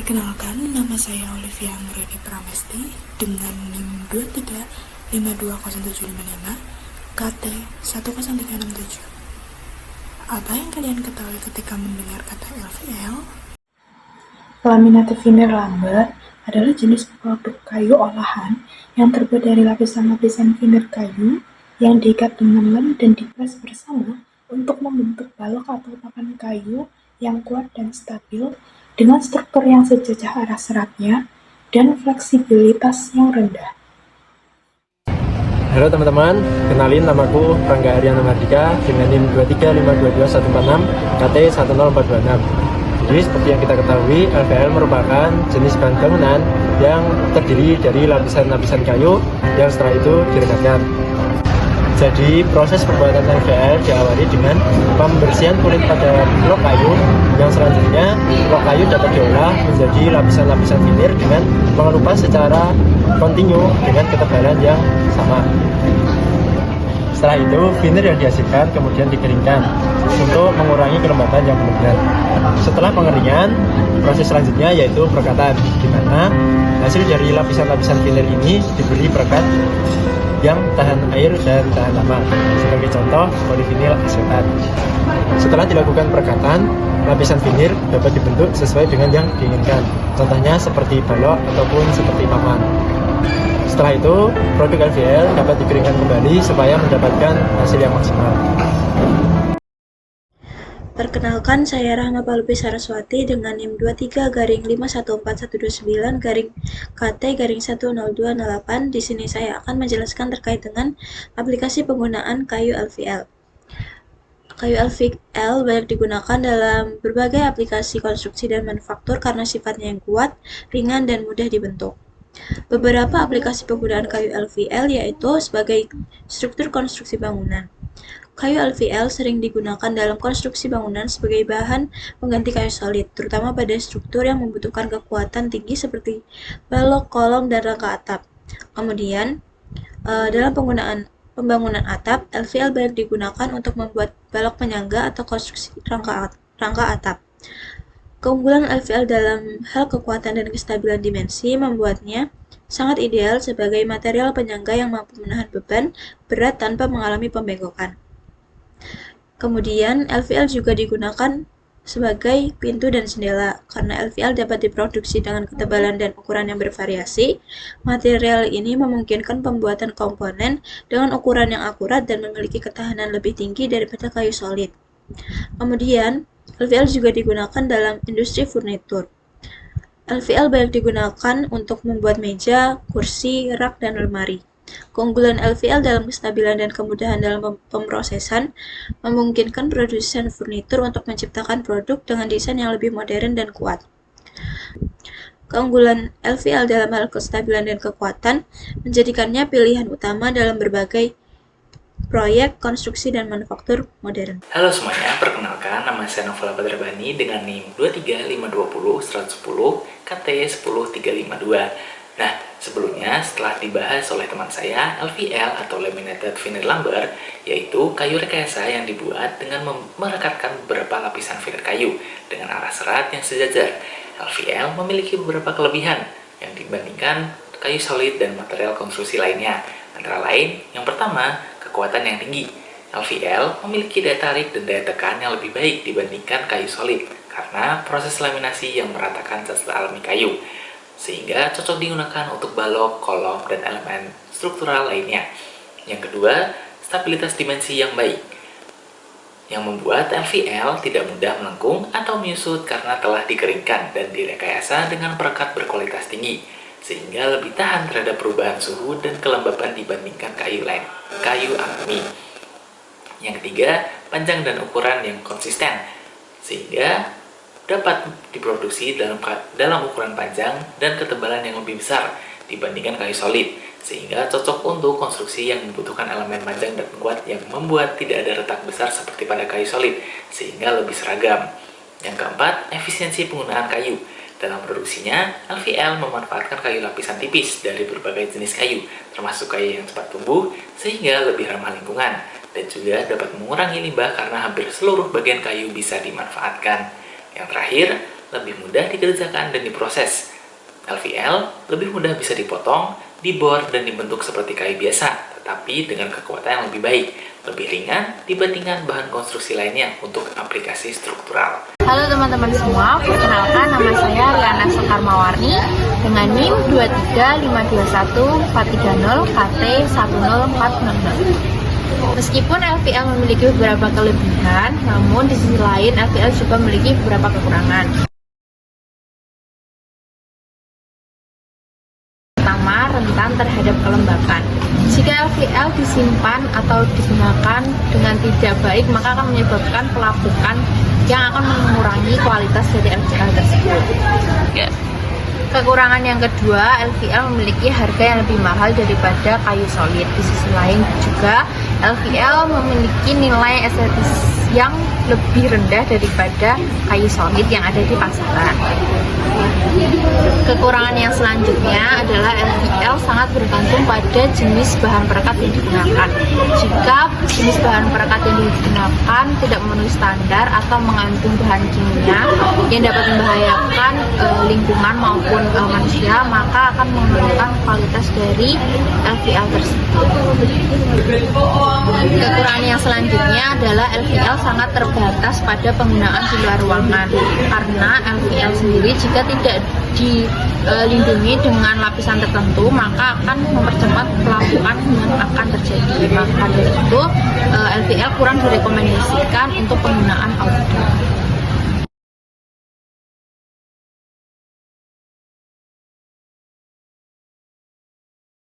Perkenalkan, nama saya Olivia Nureni Pramesti dengan NIM 23520755 KT 10367. Apa yang kalian ketahui ketika mendengar kata LVL? Laminated vinyl lumber adalah jenis produk kayu olahan yang terbuat dari lapisan-lapisan vinyl kayu yang diikat dengan lem dan dipres bersama untuk membentuk balok atau papan kayu yang kuat dan stabil dengan struktur yang sejajar arah seratnya dan fleksibilitas yang rendah. Halo teman-teman, kenalin namaku Rangga Aryana Mardika dengan NIM 235222146 KT 10426. Jadi seperti yang kita ketahui, LVL merupakan jenis bahan bangunan yang terdiri dari lapisan-lapisan kayu yang setelah itu direkatkan. Jadi proses pembuatan LVL diawali dengan pembersihan kulit pada blok kayu, yang selanjutnya blok kayu dapat diolah menjadi lapisan-lapisan vinir dengan mengelupas secara kontinu dengan ketebalan yang sama. Setelah itu, vinir yang dihasilkan kemudian dikeringkan untuk mengurangi kelembapan yang berlebihan. Setelah pengeringan, proses selanjutnya yaitu perekatan, di mana hasil dari lapisan-lapisan vinir ini diberi perekat yang tahan air dan tahan lama. Sebagai contoh, polivinil asetat. Setelah dilakukan perekatan, lapisan vinir dapat dibentuk sesuai dengan yang diinginkan. Contohnya seperti balok ataupun seperti papan. Setelah itu, produk LVL dapat dikeringkan kembali supaya mendapatkan hasil yang maksimal. Perkenalkan, saya Rahma Palupi Saraswati dengan NIM 23-514129-KT-10208. Di sini saya akan menjelaskan terkait dengan aplikasi penggunaan kayu LVL. Kayu LVL banyak digunakan dalam berbagai aplikasi konstruksi dan manufaktur karena sifatnya yang kuat, ringan, dan mudah dibentuk. Beberapa aplikasi penggunaan kayu LVL yaitu sebagai struktur konstruksi bangunan. Kayu LVL sering digunakan dalam konstruksi bangunan sebagai bahan pengganti kayu solid, terutama pada struktur yang membutuhkan kekuatan tinggi seperti balok, kolom, dan rangka atap. Kemudian, dalam pembangunan atap, LVL banyak digunakan untuk membuat balok penyangga atau konstruksi rangka atap. Keunggulan LVL dalam hal kekuatan dan kestabilan dimensi membuatnya sangat ideal sebagai material penyangga yang mampu menahan beban berat tanpa mengalami pembengkokan. Kemudian, LVL juga digunakan sebagai pintu dan jendela. Karena LVL dapat diproduksi dengan ketebalan dan ukuran yang bervariasi, material ini memungkinkan pembuatan komponen dengan ukuran yang akurat dan memiliki ketahanan lebih tinggi daripada kayu solid. Kemudian, LVL juga digunakan dalam industri furnitur. LVL banyak digunakan untuk membuat meja, kursi, rak, dan lemari. Keunggulan LVL dalam kestabilan dan kemudahan dalam pemrosesan memungkinkan produsen furnitur untuk menciptakan produk dengan desain yang lebih modern dan kuat. Keunggulan LVL dalam hal kestabilan dan kekuatan menjadikannya pilihan utama dalam berbagai proyek konstruksi dan manufaktur modern. Halo semuanya, perkenalkan nama saya Novel Badrabani dengan NIM 23520-110 KT 10352. Nah, sebelumnya setelah dibahas oleh teman saya, LVL atau Laminated Vinyl Lumber, yaitu kayu rekayasa yang dibuat dengan merekatkan beberapa lapisan vinyl kayu dengan arah serat yang sejajar. LVL memiliki beberapa kelebihan yang dibandingkan kayu solid dan material konstruksi lainnya. Antara lain, yang pertama, kekuatan yang tinggi. LVL memiliki daya tarik dan daya tekan yang lebih baik dibandingkan kayu solid karena proses laminasi yang meratakan zat alami kayu, sehingga cocok digunakan untuk balok, kolom, dan elemen struktural lainnya. Yang kedua, stabilitas dimensi yang baik, yang membuat LVL tidak mudah melengkung atau menyusut karena telah dikeringkan dan direkayasa dengan perekat berkualitas tinggi, sehingga lebih tahan terhadap perubahan suhu dan kelembapan dibandingkan kayu alami. Yang ketiga, panjang dan ukuran yang konsisten, sehingga dapat diproduksi dalam ukuran panjang dan ketebalan yang lebih besar dibandingkan kayu solid, sehingga cocok untuk konstruksi yang membutuhkan elemen panjang dan kuat yang membuat tidak ada retak besar seperti pada kayu solid, sehingga lebih seragam. Yang keempat, efisiensi penggunaan kayu. Dalam produksinya, LVL memanfaatkan kayu lapisan tipis dari berbagai jenis kayu, termasuk kayu yang cepat tumbuh, sehingga lebih ramah lingkungan, dan juga dapat mengurangi limbah karena hampir seluruh bagian kayu bisa dimanfaatkan. Yang terakhir, lebih mudah dikerjakan dan diproses. LVL lebih mudah bisa dipotong, dibor, dan dibentuk seperti kayu biasa, tetapi dengan kekuatan yang lebih baik, lebih ringan dibandingkan bahan konstruksi lainnya untuk aplikasi struktural. Halo teman-teman semua, perkenalkan nama saya Riana Soekarmawarni dengan NIM 23521 430 KT 10466. Meskipun LVL memiliki beberapa kelebihan, namun di sisi lain LVL juga memiliki beberapa kekurangan. Pertama, rentan terhadap kelembapan. Jika LVL disimpan atau digunakan dengan tidak baik, maka akan menyebabkan pelapukan yang akan mengurangi kualitas dari LVL tersebut. Kekurangan yang kedua, LVL memiliki harga yang lebih mahal daripada kayu solid. Di sisi lain juga, LVL memiliki nilai estetis yang lebih rendah daripada kayu solid yang ada di pasaran. Kekurangan yang selanjutnya adalah LVL sangat bergantung pada jenis bahan perekat yang digunakan. Jika jenis bahan perekat yang digunakan tidak memenuhi standar atau mengandung bahan kimia yang dapat membahayakan lingkungan maupun manusia, maka akan menurunkan kualitas dari LVL tersebut. Kekurangan yang selanjutnya adalah LVL sangat terbatas pada penggunaan di luar ruangan, karena LVL sendiri jika tidak dilindungi dengan lapisan tertentu maka akan mempercepat pelapukan yang akan terjadi. Maka dari itu LVL kurang direkomendasikan untuk penggunaan outdoor.